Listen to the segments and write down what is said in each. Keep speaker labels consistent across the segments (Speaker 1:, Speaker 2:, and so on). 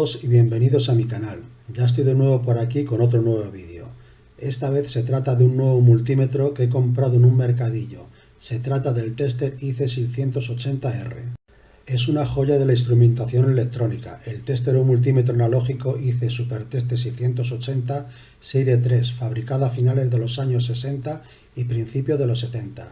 Speaker 1: todos y bienvenidos a mi canal. Ya estoy de nuevo por aquí con otro nuevo vídeo. Esta vez se trata de un nuevo multímetro que he comprado en un mercadillo. Se trata del Tester IC680R. Es una joya de la instrumentación electrónica. El Tester o multímetro analógico IC SuperTester 680 Serie 3, fabricado a finales de los años 60 y principios de los 70.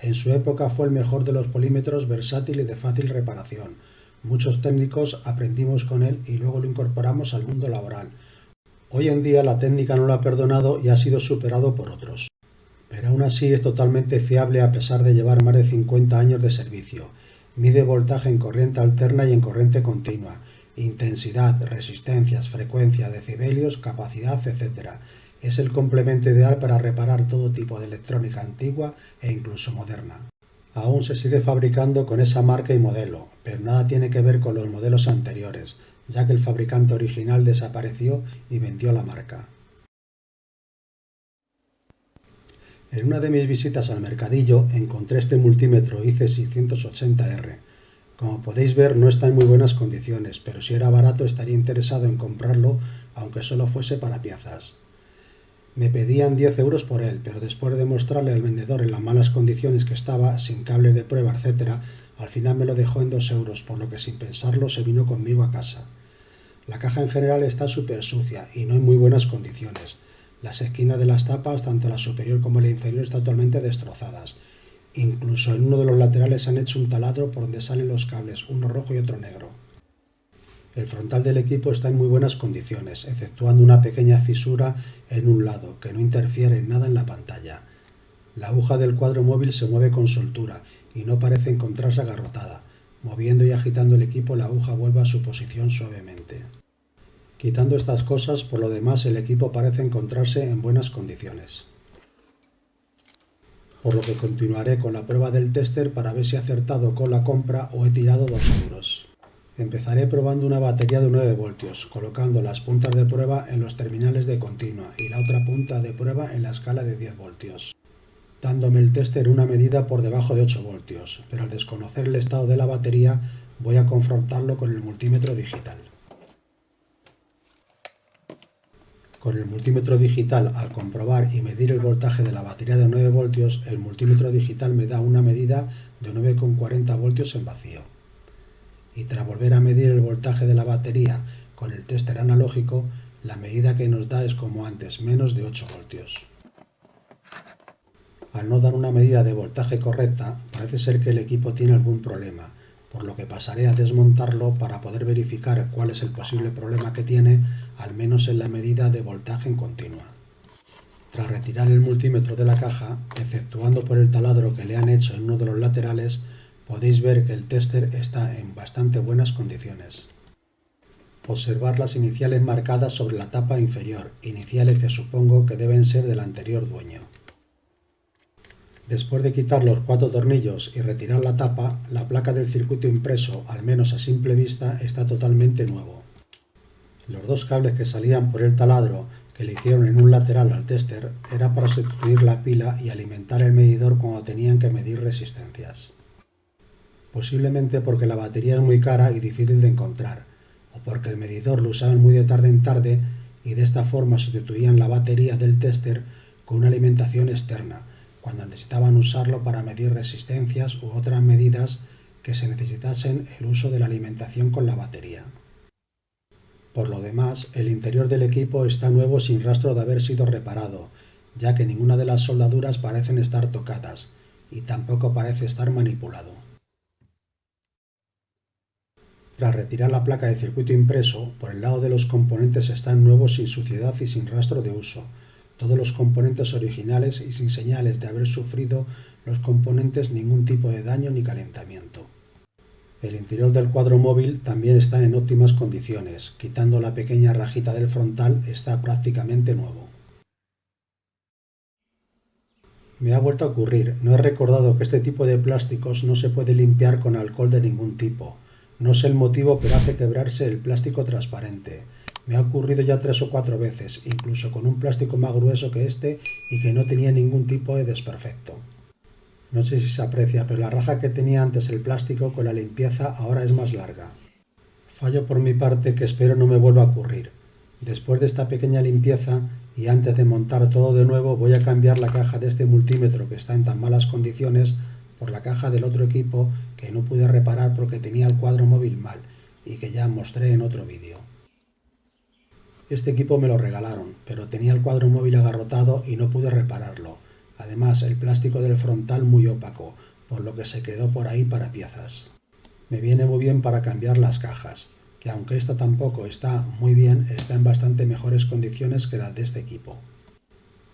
Speaker 1: En su época fue el mejor de los polímetros, versátil y de fácil reparación. Muchos técnicos aprendimos con él y luego lo incorporamos al mundo laboral. Hoy en día la técnica no lo ha perdonado y ha sido superado por otros. Pero aún así es totalmente fiable a pesar de llevar más de 50 años de servicio. Mide voltaje en corriente alterna y en corriente continua, intensidad, resistencias, frecuencias, decibelios, capacidad, etc. Es el complemento ideal para reparar todo tipo de electrónica antigua e incluso moderna. Aún se sigue fabricando con esa marca y modelo, pero nada tiene que ver con los modelos anteriores, ya que el fabricante original desapareció y vendió la marca. En una de mis visitas al mercadillo encontré este multímetro IC680R. Como podéis ver, no está en muy buenas condiciones, pero si era barato estaría interesado en comprarlo, aunque solo fuese para piezas. Me pedían 10 euros por él, pero después de mostrarle al vendedor en las malas condiciones que estaba, sin cables de prueba, etc., al final me lo dejó en 2 euros, por lo que sin pensarlo se vino conmigo a casa. La caja en general está súper sucia y no en muy buenas condiciones. Las esquinas de las tapas, tanto la superior como la inferior, están totalmente destrozadas. Incluso en uno de los laterales han hecho un taladro por donde salen los cables, uno rojo y otro negro. El frontal del equipo está en muy buenas condiciones, exceptuando una pequeña fisura en un lado, que no interfiere en nada en la pantalla. La aguja del cuadro móvil se mueve con soltura y no parece encontrarse agarrotada. Moviendo y agitando el equipo, la aguja vuelve a su posición suavemente. Quitando estas cosas, por lo demás el equipo parece encontrarse en buenas condiciones. Por lo que continuaré con la prueba del Tester para ver si he acertado con la compra o he tirado 2 euros. Empezaré probando una batería de 9 voltios, colocando las puntas de prueba en los terminales de continua y la otra punta de prueba en la escala de 10 voltios, dándome el Tester una medida por debajo de 8 voltios, pero al desconocer el estado de la batería voy a confrontarlo con el multímetro digital. Con el multímetro digital, al comprobar y medir el voltaje de la batería de 9 voltios, el multímetro digital me da una medida de 9,40 voltios en vacío. Y tras volver a medir el voltaje de la batería con el Tester analógico, la medida que nos da es como antes, menos de 8 voltios. Al no dar una medida de voltaje correcta, parece ser que el equipo tiene algún problema, por lo que pasaré a desmontarlo para poder verificar cuál es el posible problema que tiene, al menos en la medida de voltaje en continua. Tras retirar el multímetro de la caja, exceptuando por el taladro que le han hecho en uno de los laterales, podéis ver que el Tester está en bastante buenas condiciones. Observar las iniciales marcadas sobre la tapa inferior, iniciales que supongo que deben ser del anterior dueño. Después de quitar los 4 tornillos y retirar la tapa, la placa del circuito impreso, al menos a simple vista, está totalmente nuevo. Los 2 cables que salían por el taladro que le hicieron en un lateral al Tester era para sustituir la pila y alimentar el medidor cuando tenían que medir resistencias. Posiblemente porque la batería es muy cara y difícil de encontrar, o porque el medidor lo usaban muy de tarde en tarde y de esta forma sustituían la batería del Tester con una alimentación externa, cuando necesitaban usarlo para medir resistencias u otras medidas que se necesitasen el uso de la alimentación con la batería. Por lo demás, el interior del equipo está nuevo sin rastro de haber sido reparado, ya que ninguna de las soldaduras parecen estar tocadas y tampoco parece estar manipulado. Tras retirar la placa de circuito impreso, por el lado de los componentes están nuevos sin suciedad y sin rastro de uso. Todos los componentes originales y sin señales de haber sufrido los componentes ningún tipo de daño ni calentamiento. El interior del cuadro móvil también está en óptimas condiciones, quitando la pequeña rajita del frontal está prácticamente nuevo. Me ha vuelto a ocurrir, no he recordado que este tipo de plásticos no se puede limpiar con alcohol de ningún tipo. No sé el motivo, pero hace quebrarse el plástico transparente. Me ha ocurrido ya 3 o 4 veces, incluso con un plástico más grueso que este y que no tenía ningún tipo de desperfecto. No sé si se aprecia, pero la raja que tenía antes el plástico con la limpieza ahora es más larga. Fallo por mi parte que espero no me vuelva a ocurrir. Después de esta pequeña limpieza y antes de montar todo de nuevo, voy a cambiar la caja de este multímetro que está en tan malas condiciones por la caja del otro equipo que no pude reparar porque tenía el cuadro móvil mal y que ya mostré en otro vídeo. Este equipo me lo regalaron, pero tenía el cuadro móvil agarrotado y no pude repararlo. Además, el plástico del frontal muy opaco, por lo que se quedó por ahí para piezas. Me viene muy bien para cambiar las cajas, que aunque esta tampoco está muy bien, está en bastante mejores condiciones que las de este equipo.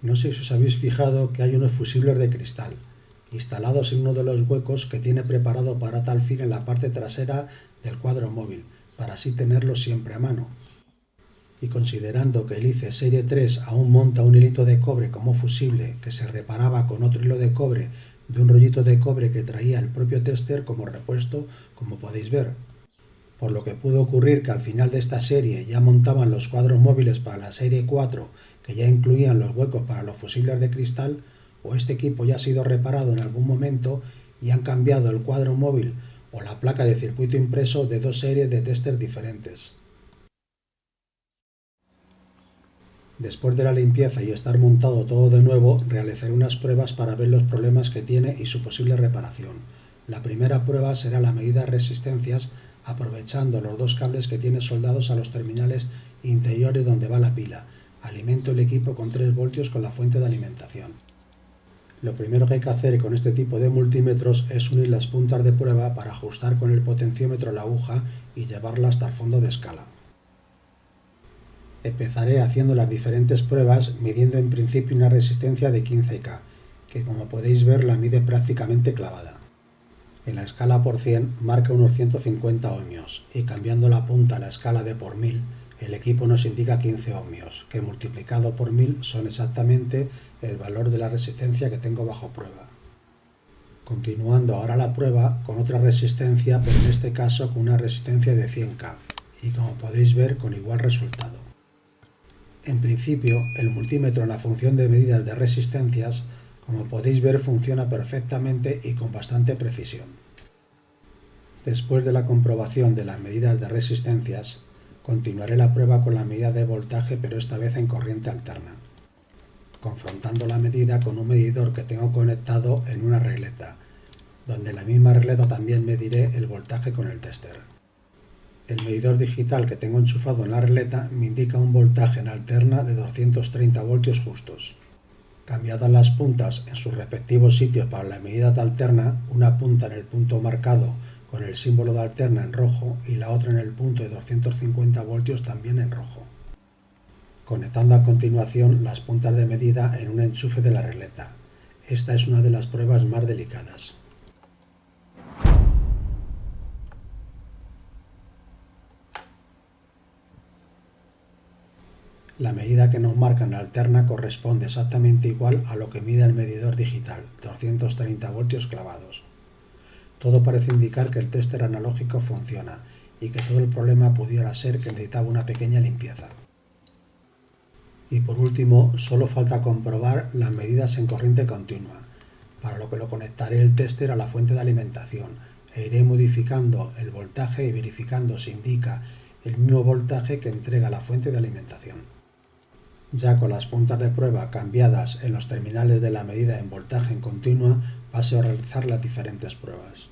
Speaker 1: No sé si os habéis fijado que hay unos fusibles de cristal, instalados en uno de los huecos que tiene preparado para tal fin en la parte trasera del cuadro móvil, para así tenerlo siempre a mano. Y considerando que el ICE Serie 3 aún monta un hilito de cobre como fusible que se reparaba con otro hilo de cobre de un rollito de cobre que traía el propio tester como repuesto, como podéis ver. Por lo que pudo ocurrir que al final de esta serie ya montaban los cuadros móviles para la serie 4 que ya incluían los huecos para los fusibles de cristal, o este equipo ya ha sido reparado en algún momento y han cambiado el cuadro móvil o la placa de circuito impreso de dos series de testers diferentes. Después de la limpieza y estar montado todo de nuevo, realizaré unas pruebas para ver los problemas que tiene y su posible reparación. La primera prueba será la medida de resistencias aprovechando los dos cables que tiene soldados a los terminales interiores donde va la pila. Alimento el equipo con 3 voltios con la fuente de alimentación. Lo primero que hay que hacer con este tipo de multímetros es unir las puntas de prueba para ajustar con el potenciómetro la aguja y llevarla hasta el fondo de escala. Empezaré haciendo las diferentes pruebas midiendo en principio una resistencia de 15K, que como podéis ver la mide prácticamente clavada. En la escala por 100 marca unos 150 ohmios y cambiando la punta a la escala de por 1000 el equipo nos indica 15 ohmios, que multiplicado por 1000 son exactamente el valor de la resistencia que tengo bajo prueba. Continuando ahora la prueba con otra resistencia, pero en este caso con una resistencia de 100K y como podéis ver con igual resultado. En principio, el multímetro en la función de medidas de resistencias, como podéis ver, funciona perfectamente y con bastante precisión. Después de la comprobación de las medidas de resistencias, continuaré la prueba con la medida de voltaje, pero esta vez en corriente alterna, confrontando la medida con un medidor que tengo conectado en una regleta, donde en la misma regleta también mediré el voltaje con el tester. El medidor digital que tengo enchufado en la regleta me indica un voltaje en alterna de 230 voltios justos. Cambiadas las puntas en sus respectivos sitios para la medida de alterna, una punta en el punto marcado con el símbolo de alterna en rojo y la otra en el punto de 250 voltios también en rojo. Conectando a continuación las puntas de medida en un enchufe de la regleta. Esta es una de las pruebas más delicadas. La medida que nos marca en la alterna corresponde exactamente igual a lo que mide el medidor digital, 230 voltios clavados. Todo parece indicar que el tester analógico funciona y que todo el problema pudiera ser que necesitaba una pequeña limpieza. Y por último, solo falta comprobar las medidas en corriente continua, para lo que lo conectaré el tester a la fuente de alimentación e iré modificando el voltaje y verificando si indica el mismo voltaje que entrega la fuente de alimentación. Ya con las puntas de prueba cambiadas en los terminales de la medida en voltaje en continua, paso a realizar las diferentes pruebas.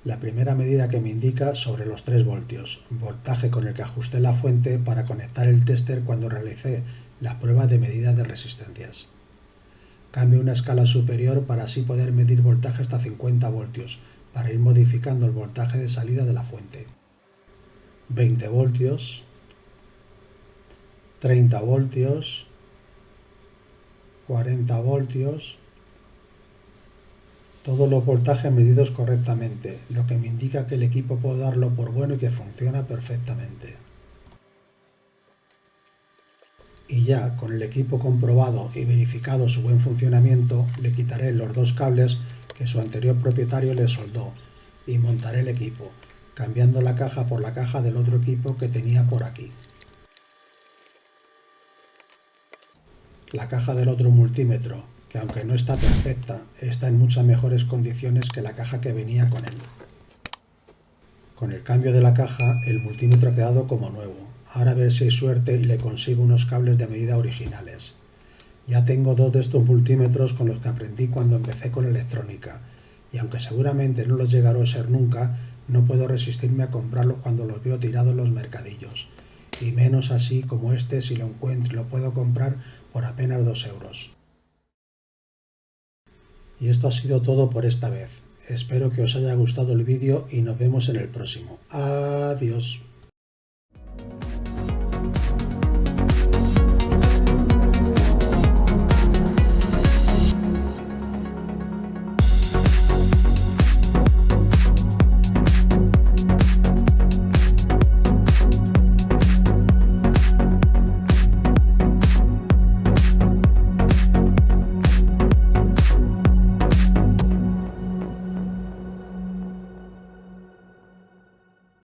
Speaker 1: La primera medida que me indica sobre los 3 voltios, voltaje con el que ajusté la fuente para conectar el tester cuando realicé la prueba de medida de resistencias. Cambio una escala superior para así poder medir voltaje hasta 50 voltios, para ir modificando el voltaje de salida de la fuente. 20 voltios, 30 voltios, 40 voltios, todos los voltajes medidos correctamente, lo que me indica que el equipo puedo darlo por bueno y que funciona perfectamente. Y ya con el equipo comprobado y verificado su buen funcionamiento, le quitaré los 2 cables que su anterior propietario le soldó y montaré el equipo, cambiando la caja por la caja del otro equipo que tenía por aquí. La caja del otro multímetro, que aunque no está perfecta, está en muchas mejores condiciones que la caja que venía con él. Con el cambio de la caja, el multímetro ha quedado como nuevo. Ahora a ver si hay suerte y le consigo unos cables de medida originales. Ya tengo 2 de estos multímetros con los que aprendí cuando empecé con electrónica, y aunque seguramente no los llegaré a usar nunca, no puedo resistirme a comprarlos cuando los veo tirados en los mercadillos, y menos así como este si lo encuentro y lo puedo comprar por apenas 2 euros. Y esto ha sido todo por esta vez. Espero que os haya gustado el vídeo y nos vemos en el próximo. Adiós.